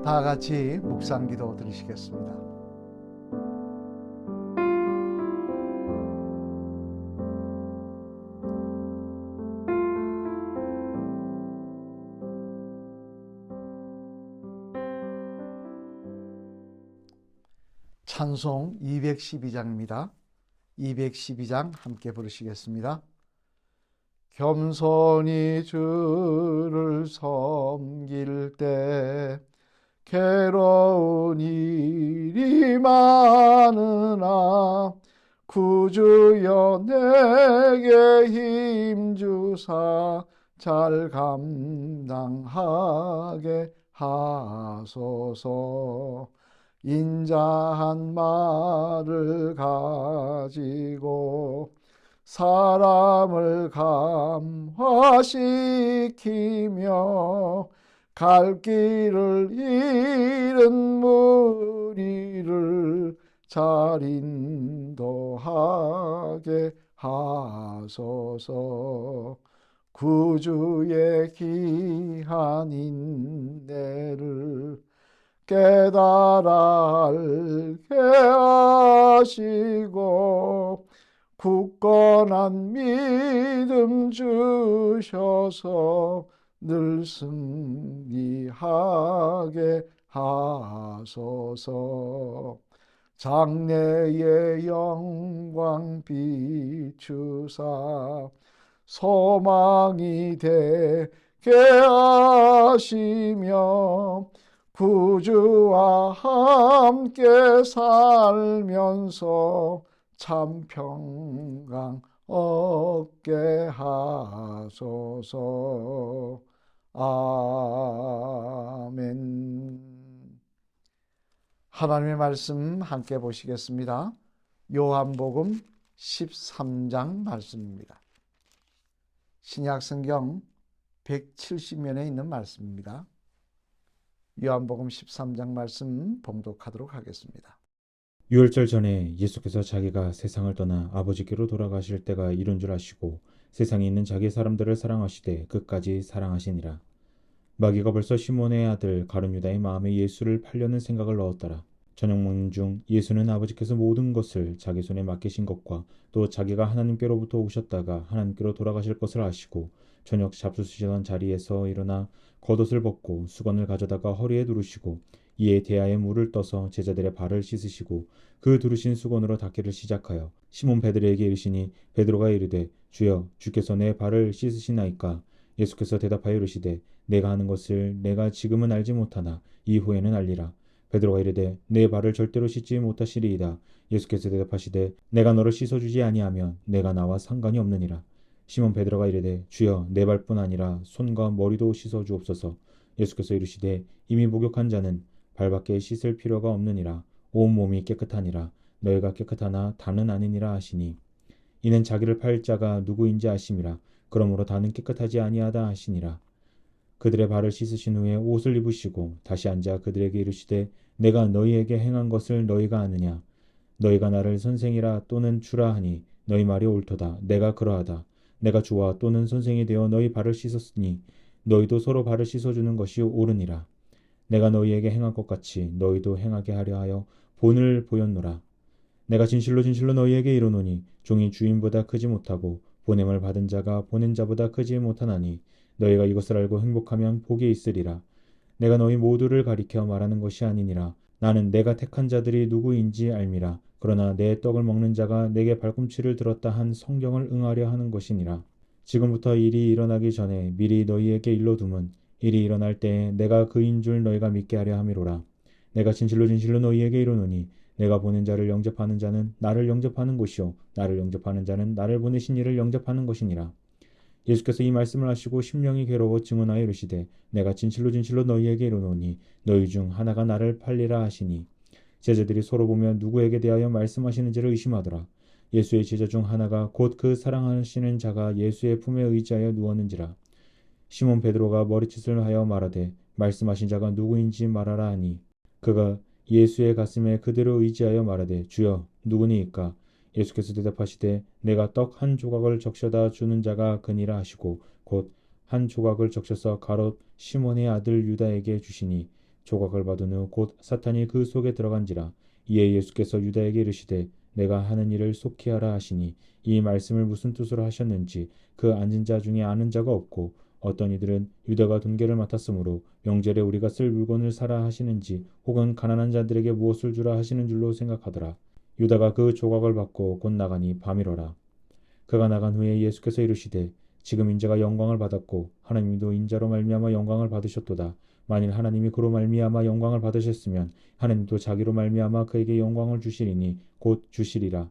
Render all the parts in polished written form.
다 같이 묵상 기도 드리시겠습니다. 찬송 212장입니다. 212장 함께 부르시겠습니다. 겸손히 주를 섬길 때 괴로운 일이 많으나 구주여 내게 힘주사 잘 감당하게 하소서. 인자한 말을 가지고 사람을 감화시키며 갈 길을 잃은 무리를 잘 인도하게 하소서. 구주의 귀한 인내를 깨달아 알게 하시고 굳건한 믿음 주셔서 늘 승리하게 하소서. 장래의 영광 비추사 소망이 되게 하시며 구주와 함께 살면서 참 평강 얻게 하소서. 아멘. 하나님의 말씀 함께 보시겠습니다. 요한복음 13장 말씀입니다. 신약성경 170면에 있는 말씀입니다. 요한복음 13장 말씀 봉독하도록 하겠습니다. 유월절 전에 예수께서 자기가 세상을 떠나 아버지께로 돌아가실 때가 이른 줄 아시고 세상에 있는 자기 사람들을 사랑하시되 끝까지 사랑하시니라. 마귀가 벌써 시몬의 아들 가룟 유다의 마음에 예수를 팔려는 생각을 넣었더라. 저녁 먹는 중 예수는 아버지께서 모든 것을 자기 손에 맡기신 것과 또 자기가 하나님께로부터 오셨다가 하나님께로 돌아가실 것을 아시고 저녁 잡수시던 자리에서 일어나 겉옷을 벗고 수건을 가져다가 허리에 두르시고 이에 대야에 물을 떠서 제자들의 발을 씻으시고 그 두르신 수건으로 닦기를 시작하여 시몬 베드로에게 이르시니 베드로가 이르되 주여 주께서 내 발을 씻으시나이까. 예수께서 대답하여 이르시되 내가 하는 것을 내가 지금은 알지 못하나 이후에는 알리라. 베드로가 이르되 내 발을 절대로 씻지 못하시리이다. 예수께서 대답하시되 내가 너를 씻어주지 아니하면 내가 나와 상관이 없느니라. 시몬 베드로가 이르되 주여 내 발뿐 아니라 손과 머리도 씻어주옵소서. 예수께서 이르시되 이미 목욕한 자는 발밖에 씻을 필요가 없느니라. 온 몸이 깨끗하니라. 너희가 깨끗하나 다는 아니니라 하시니 이는 자기를 팔 자가 누구인지 아심이라. 그러므로 다는 깨끗하지 아니하다 하시니라. 그들의 발을 씻으신 후에 옷을 입으시고 다시 앉아 그들에게 이르시되 내가 너희에게 행한 것을 너희가 아느냐. 너희가 나를 선생이라 또는 주라 하니 너희 말이 옳도다. 내가 그러하다. 내가 주와 또는 선생이 되어 너희 발을 씻었으니 너희도 서로 발을 씻어주는 것이 옳으니라. 내가 너희에게 행한 것 같이 너희도 행하게 하려 하여 본을 보였노라. 내가 진실로 진실로 너희에게 이르노니 종이 주인보다 크지 못하고 보냄을 받은 자가 보낸 자보다 크지 못하나니 너희가 이것을 알고 행복하면 복이 있으리라. 내가 너희 모두를 가리켜 말하는 것이 아니니라. 나는 내가 택한 자들이 누구인지 알미라. 그러나 내 떡을 먹는 자가 내게 발꿈치를 들었다 한 성경을 응하려 하는 것이니라. 지금부터 일이 일어나기 전에 미리 너희에게 일러둠은 일이 일어날 때에 내가 그인 줄 너희가 믿게 하려 함이로라. 내가 진실로 진실로 너희에게 이르노니 내가 보낸 자를 영접하는 자는 나를 영접하는 것이요 나를 영접하는 자는 나를 보내신 이를 영접하는 것이니라. 예수께서 이 말씀을 하시고 심령이 괴로워 증언하여 이르시되 내가 진실로 진실로 너희에게 이르노니 너희 중 하나가 나를 팔리라 하시니 제자들이 서로 보며 누구에게 대하여 말씀하시는지를 의심하더라. 예수의 제자 중 하나가 곧 그 사랑하시는 자가 예수의 품에 의지하여 누웠는지라. 시몬 베드로가 머리짓을 하여 말하되 말씀하신 자가 누구인지 말하라 하니 그가 예수의 가슴에 그대로 의지하여 말하되 주여 누구니이까. 예수께서 대답하시되 내가 떡 한 조각을 적셔다 주는 자가 그니라 하시고 곧 한 조각을 적셔서 가롯 시몬의 아들 유다에게 주시니 조각을 받은 후 곧 사탄이 그 속에 들어간지라. 이에 예수께서 유다에게 이르시되 내가 하는 일을 속히 하라 하시니 이 말씀을 무슨 뜻으로 하셨는지 그 앉은 자 중에 아는 자가 없고 어떤 이들은 유다가 돈계를 맡았으므로 명절에 우리가 쓸 물건을 사라 하시는지 혹은 가난한 자들에게 무엇을 주라 하시는 줄로 생각하더라. 유다가 그 조각을 받고 곧 나가니 밤이로라. 그가 나간 후에 예수께서 이르시되 지금 인자가 영광을 받았고 하나님도 인자로 말미암아 영광을 받으셨도다. 만일 하나님이 그로 말미암아 영광을 받으셨으면 하나님도 자기로 말미암아 그에게 영광을 주시리니 곧 주시리라.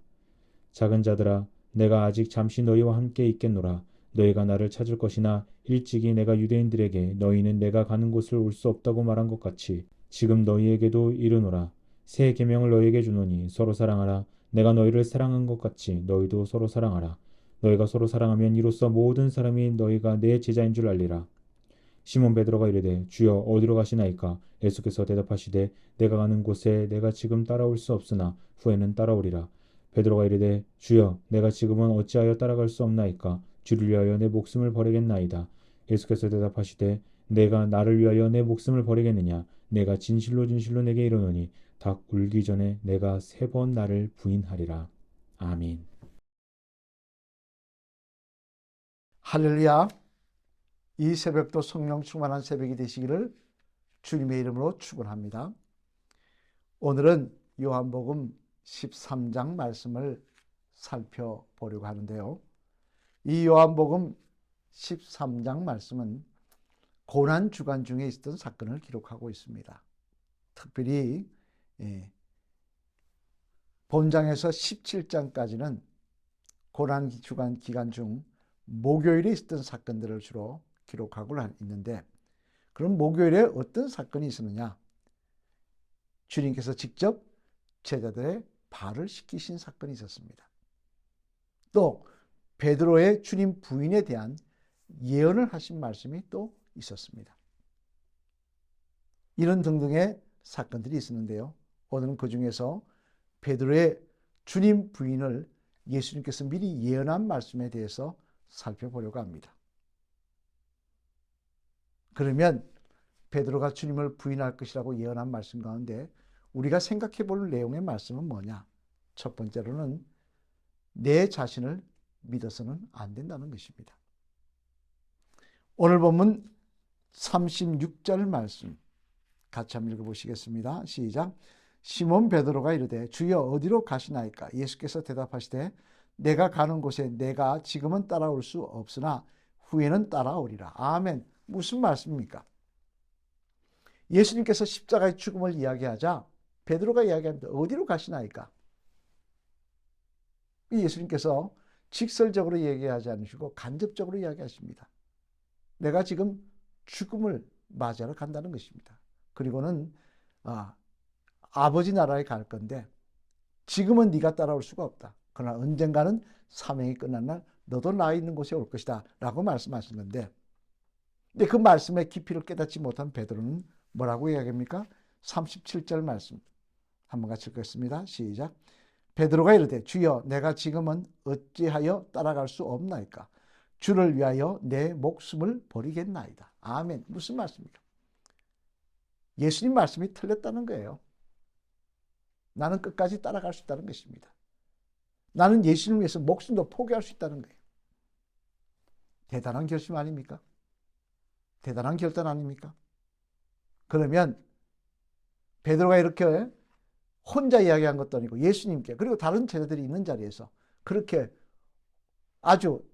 작은 자들아 내가 아직 잠시 너희와 함께 있겠노라. 너희가 나를 찾을 것이나 일찍이 내가 유대인들에게 너희는 내가 가는 곳을 올 수 없다고 말한 것 같이 지금 너희에게도 이르노라. 새 계명을 너희에게 주노니 서로 사랑하라. 내가 너희를 사랑한 것 같이 너희도 서로 사랑하라. 너희가 서로 사랑하면 이로써 모든 사람이 너희가 내 제자인 줄 알리라. 시몬 베드로가 이르되 주여 어디로 가시나이까? 예수께서 대답하시되 내가 가는 곳에 내가 지금 따라올 수 없으나 후에는 따라오리라. 베드로가 이르되 주여 내가 지금은 어찌하여 따라갈 수 없나이까? 주를 위하여 내 목숨을 버리겠나이다. 예수께서 대답하시되 내가 나를 위하여 내 목숨을 버리겠느냐? 내가 진실로 진실로 내게 이르노니 닭 울기 전에 내가 3번 나를 부인하리라. 아멘. 할렐루야. 이 새벽도 성령 충만한 새벽이 되시기를 주님의 이름으로 축원합니다. 오늘은 요한복음 13장 말씀을 살펴보려고 하는데요. 이 요한복음 13장 말씀은 고난 주간 중에 있었던 사건을 기록하고 있습니다. 특별히 본장에서 17장까지는 고난 주간 기간 중 목요일에 있었던 사건들을 주로 기록하고 있는데, 그럼 목요일에 어떤 사건이 있었느냐? 주님께서 직접 제자들의 발을 씻기신 사건이 있었습니다. 또 베드로의 주님 부인에 대한 예언을 하신 말씀이 또 있었습니다. 이런 등등의 사건들이 있었는데요. 오늘은 그 중에서 베드로의 주님 부인을 예수님께서 미리 예언한 말씀에 대해서 살펴보려고 합니다. 그러면 베드로가 주님을 부인할 것이라고 예언한 말씀 가운데 우리가 생각해 볼 내용의 말씀은 뭐냐? 첫 번째로는 내 자신을 믿어서는 안 된다는 것입니다. 오늘 본문 36절 말씀 같이 한번 읽어보시겠습니다. 시작. 시몬 베드로가 이르되 주여 어디로 가시나이까? 예수께서 대답하시되 내가 가는 곳에 내가 지금은 따라올 수 없으나 후에는 따라오리라. 아멘. 무슨 말씀입니까? 예수님께서 십자가의 죽음을 이야기하자 베드로가 이야기합니다. 어디로 가시나이까? 예수님께서 직설적으로 얘기하지 않으시고 간접적으로 이야기하십니다. 내가 지금 죽음을 맞이하러 간다는 것입니다. 그리고는 아버지 나라에 갈 건데 지금은 네가 따라올 수가 없다. 그러나 언젠가는 사명이 끝난 날 너도 나 있는 곳에 올 것이다 라고 말씀하신 건데, 근데 그 말씀의 깊이를 깨닫지 못한 베드로는 뭐라고 이야기합니까? 37절 말씀 한번 같이 읽겠습니다. 시작. 베드로가 이르되 주여 내가 지금은 어찌하여 따라갈 수 없나이까? 주를 위하여 내 목숨을 버리겠나이다. 아멘. 무슨 말씀입니까? 예수님 말씀이 틀렸다는 거예요. 나는 끝까지 따라갈 수 있다는 것입니다. 나는 예수님을 위해서 목숨도 포기할 수 있다는 거예요. 대단한 결심 아닙니까? 대단한 결단 아닙니까? 그러면 베드로가 이렇게 혼자 이야기한 것도 아니고 예수님께 그리고 다른 제자들이 있는 자리에서 그렇게 아주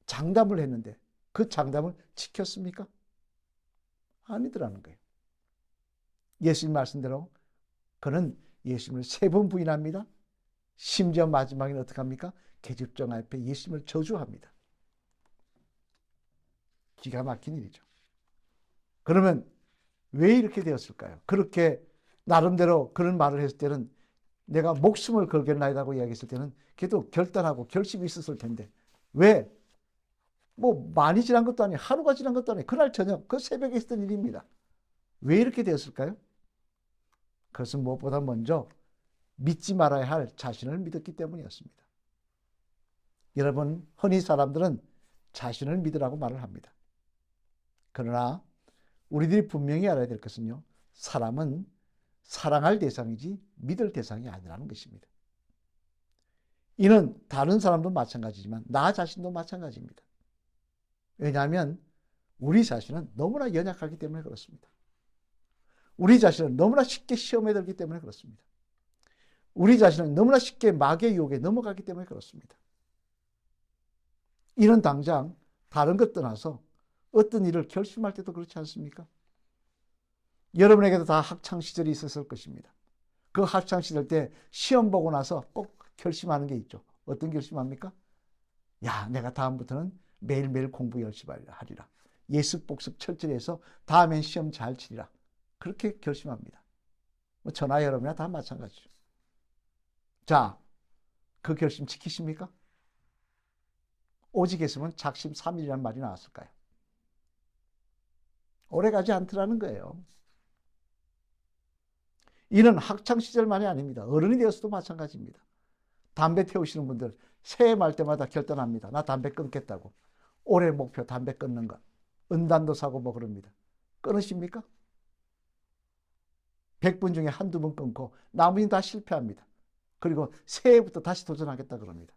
장담을 했는데 그 장담을 지켰습니까? 아니더라는 거예요. 예수님 말씀대로 그는 예수님을 3번 부인합니다. 심지어 마지막에는 어떻게 합니까? 계집종 앞에 예수님을 저주합니다. 기가 막힌 일이죠. 그러면 왜 이렇게 되었을까요? 그렇게 나름대로 그런 말을 했을 때는 내가 목숨을 걸겠나이다고 이야기했을 때는 걔도 결단하고 결심이 있었을 텐데 왜? 뭐 많이 지난 것도 아니에요. 하루가 지난 것도 아니에요. 그날 저녁 그 새벽에 있었던 일입니다. 왜 이렇게 되었을까요? 그것은 무엇보다 먼저 믿지 말아야 할 자신을 믿었기 때문이었습니다. 여러분, 흔히 사람들은 자신을 믿으라고 말을 합니다. 그러나 우리들이 분명히 알아야 될 것은요, 사람은 사랑할 대상이지 믿을 대상이 아니라는 것입니다. 이는 다른 사람도 마찬가지지만 나 자신도 마찬가지입니다. 왜냐하면 우리 자신은 너무나 연약하기 때문에 그렇습니다. 우리 자신은 너무나 쉽게 시험에 들기 때문에 그렇습니다. 우리 자신은 너무나 쉽게 마귀의 유혹에 넘어가기 때문에 그렇습니다. 이는 당장 다른 것 떠나서 어떤 일을 결심할 때도 그렇지 않습니까? 여러분에게도 다 학창시절이 있었을 것입니다. 그 학창시절 때 시험 보고 나서 꼭 결심하는 게 있죠. 어떤 결심합니까? 야, 내가 다음부터는 매일매일 공부 열심히 하리라. 예습 복습 철저히 해서 다음엔 시험 잘 치리라. 그렇게 결심합니다. 저나 여러분이나 다 마찬가지죠. 자, 그 결심 지키십니까? 오직 했으면 작심삼일이라는 말이 나왔을까요? 오래가지 않더라는 거예요. 이는 학창시절만이 아닙니다. 어른이 되어서도 마찬가지입니다. 담배 태우시는 분들 새해 말 때마다 결단합니다. 나 담배 끊겠다고. 올해 목표 담배 끊는 것. 은단도 사고 뭐 그럽니다. 끊으십니까? 100분 중에 한두 번 끊고 나머지는 다 실패합니다. 그리고 새해부터 다시 도전하겠다 그럽니다.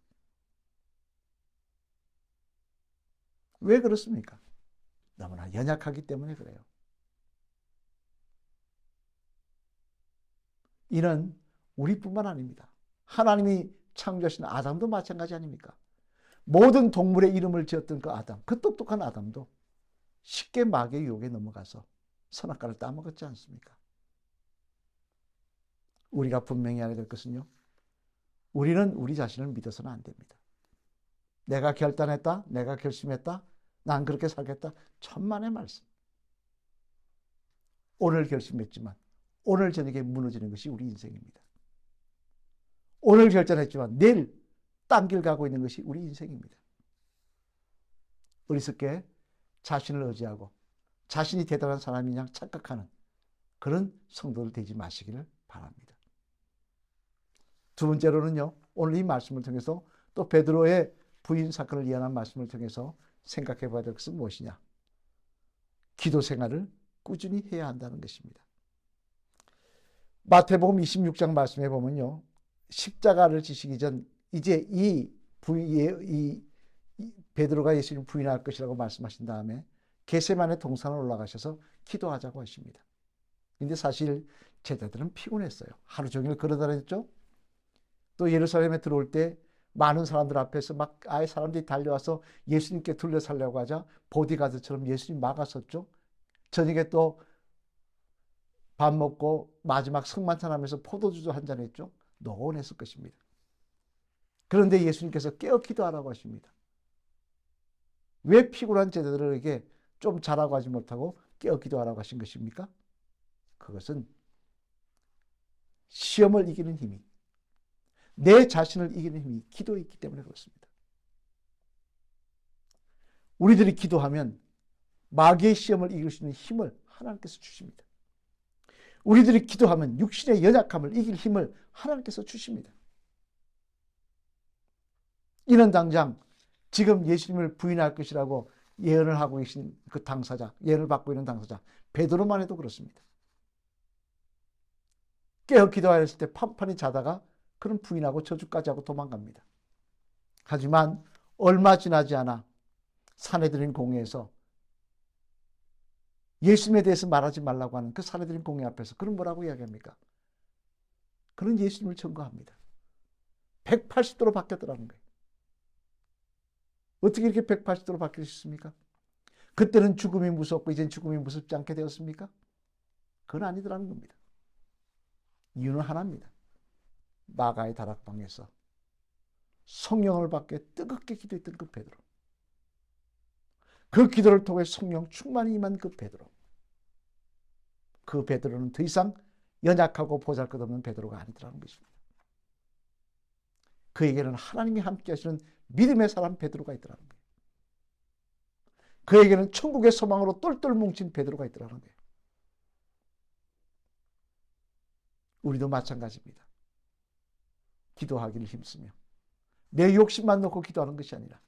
왜 그렇습니까? 너무나 연약하기 때문에 그래요. 이는 우리뿐만 아닙니다. 하나님이 창조하신 아담도 마찬가지 아닙니까? 모든 동물의 이름을 지었던 그 아담, 그 똑똑한 아담도 쉽게 마귀의 유혹에 넘어가서 선악과를 따먹었지 않습니까? 우리가 분명히 알아야 될 것은요, 우리는 우리 자신을 믿어서는 안 됩니다. 내가 결단했다, 내가 결심했다, 난 그렇게 살겠다. 천만의 말씀. 오늘 결심했지만 오늘 저녁에 무너지는 것이 우리 인생입니다. 오늘 결정했지만 내일 딴 길 가고 있는 것이 우리 인생입니다. 어리석게 자신을 의지하고 자신이 대단한 사람이냐 착각하는 그런 성도들 되지 마시기를 바랍니다. 두 번째로는요, 오늘 이 말씀을 통해서 또 베드로의 부인 사건을 이해하는 말씀을 통해서 생각해 봐야 될 것은 무엇이냐? 기도 생활을 꾸준히 해야 한다는 것입니다. 마태복음 26장 말씀에 보면요, 십자가를 지시기 전 이제 이 베드로가 예수님 부인할 것이라고 말씀하신 다음에 겟세마네 동산에 올라가셔서 기도하자고 하십니다. 근데 사실 제자들은 피곤했어요. 하루 종일 걸어다녔죠. 또 예루살렘에 들어올 때 많은 사람들 앞에서 막 아예 사람들이 달려와서 예수님께 둘러싸려고 하자 보디가드처럼 예수님 막았었죠. 저녁에 또 밥 먹고 마지막 성만찬하면서 포도주도 한잔 했죠. 노곤했을 것입니다. 그런데 예수님께서 깨어 기도하라고 하십니다. 왜 피곤한 제자들에게 좀 자라고 하지 못하고 깨어 기도하라고 하신 것입니까? 그것은 시험을 이기는 힘이, 내 자신을 이기는 힘이 기도에 있기 때문에 그렇습니다. 우리들이 기도하면 마귀의 시험을 이길 수 있는 힘을 하나님께서 주십니다. 우리들이 기도하면 육신의 연약함을 이길 힘을 하나님께서 주십니다. 이는 당장 지금 예수님을 부인할 것이라고 예언을 하고 계신 그 당사자, 예언을 받고 있는 당사자 베드로만 해도 그렇습니다. 깨어 기도하였을 때 판판히 자다가 그는 부인하고 저주까지 하고 도망갑니다. 하지만 얼마 지나지 않아 사내들인 공회에서 예수님에 대해서 말하지 말라고 하는 그 사내들인 공회 앞에서 그는 뭐라고 이야기합니까? 그는 예수님을 증거합니다. 180도로 바뀌었더라는 거예요. 어떻게 이렇게 180도로 바뀔 수 있습니까? 그때는 죽음이 무섭고 이젠 죽음이 무섭지 않게 되었습니까? 그건 아니더라는 겁니다. 이유는 하나입니다. 마가의 다락방에서 성령을 받게 뜨겁게 기도했던 그 베드로, 그 기도를 통해 성령 충만히 임한 그 베드로, 그 베드로는 더 이상 연약하고 보잘것없는 베드로가 아니더라는 것입니다. 그에게는 하나님이 함께 하시는 믿음의 사람 베드로가 있더라는 거예요. 그에게는 천국의 소망으로 똘똘 뭉친 베드로가 있더라는 거예요. 우리도 마찬가지입니다. 기도하기를 힘쓰며 내 욕심만 놓고 기도하는 것이 아니라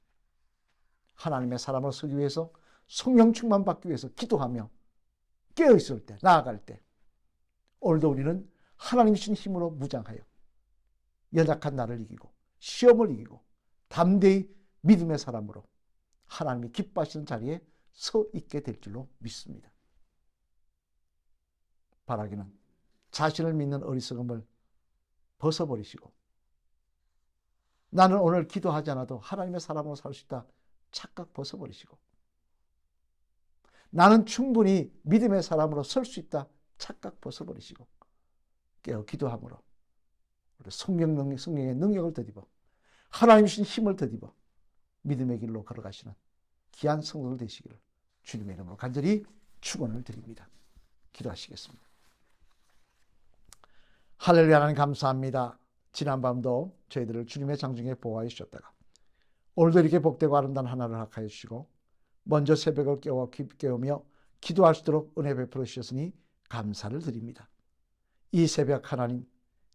하나님의 사람을 서기 위해서 성령 충만 받기 위해서 기도하며 깨어있을 때, 나아갈 때 오늘도 우리는 하나님 주신 힘으로 무장하여 연약한 나를 이기고 시험을 이기고 담대히 믿음의 사람으로 하나님이 기뻐하시는 자리에 서 있게 될 줄로 믿습니다. 바라기는 자신을 믿는 어리석음을 벗어버리시고 나는 오늘 기도하지 않아도 하나님의 사람으로 살 수 있다 착각 벗어버리시고 나는 충분히 믿음의 사람으로 설 수 있다 착각 벗어버리시고 깨어 기도함으로 성령의 능력을 더입어 하나님 주신 힘을 더입어 믿음의 길로 걸어가시는 귀한 성도들 되시기를 주님의 이름으로 간절히 축원을 드립니다. 기도하시겠습니다. 할렐루야. 하나님 감사합니다. 지난밤도 저희들을 주님의 장중에 보호하여 주셨다가 오늘도 이렇게 복되고 아름다운 하나를 허락하여 주시고 먼저 새벽을 깨우며 기도할 수 있도록 은혜 베풀어 주셨으니 감사를 드립니다. 이 새벽 하나님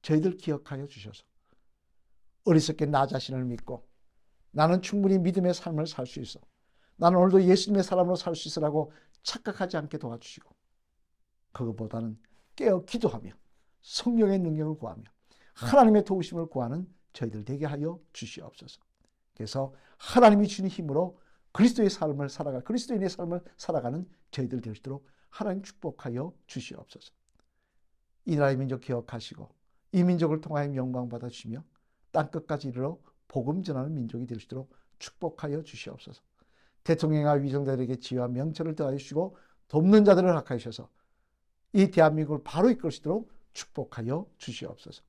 저희들 기억하여 주셔서 어리석게 나 자신을 믿고 나는 충분히 믿음의 삶을 살 수 있어 나는 오늘도 예수님의 사람으로 살 수 있으라고 착각하지 않게 도와주시고 그것보다는 깨어 기도하며 성령의 능력을 구하며 하나님의 도우심을 구하는 저희들 되게 하여 주시옵소서. 그래서 하나님이 주신 힘으로 그리스도인의 삶을 살아가는 저희들 될 수 있도록 하나님 축복하여 주시옵소서. 이 나라의 민족 기억하시고 이 민족을 통하여 영광 받아주시며 땅끝까지 이르러 복음 전하는 민족이 될 수 있도록 축복하여 주시옵소서. 대통령과 위정자들에게 지혜와 명철을 더하여 주시고 돕는 자들을 허락하여 주셔서 이 대한민국을 바로 이끌 수 있도록 축복하여 주시옵소서.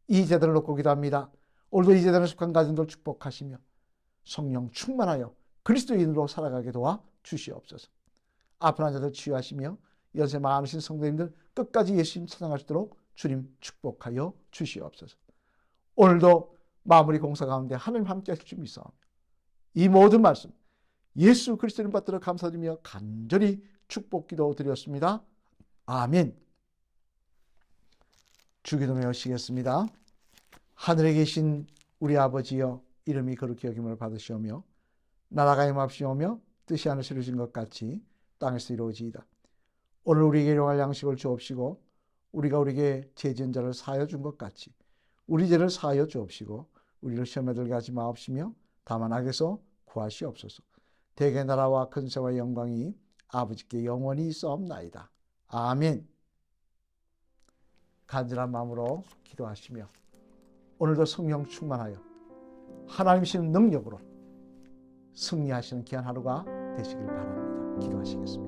이 제단을 놓고 기도합니다. 오늘도 이 제단에 속한 가정들 축복하시며 성령 충만하여 그리스도인으로 살아가게 도와 주시옵소서. 아픈 환자들 치유하시며 연세 많으신 성도님들 끝까지 예수님 찬양할 수 있도록 주님 축복하여 주시옵소서. 오늘도 마무리 공사 가운데 하나님 함께 하실 줄 믿사오며 이 모든 말씀 예수 그리스도님 받들어 감사드리며 간절히 축복 기도 드렸습니다. 아멘. 주기도문에 오시겠습니다. 하늘에 계신 우리 아버지여 이름이 거룩히 여김을 받으시오며 나라가 임합시오며 뜻이 하늘에서 이루어진 것 같이 땅에서 이루어지이다. 오늘 우리에게 일용할 양식을 주옵시고 우리가 우리에게 죄 지은 자를 사하여 준 것 같이 우리 죄를 사하여 주옵시고 우리를 시험에 들게 하지 마옵시며 다만 악에서 구하시옵소서. 대개 나라와 근세와 영광이 아버지께 영원히 있사옵나이다. 아멘. 간절한 마음으로 기도하시며 오늘도 성령 충만하여 하나님이신 능력으로 승리하시는 귀한 하루가 되시길 바랍니다. 기도하시겠습니다.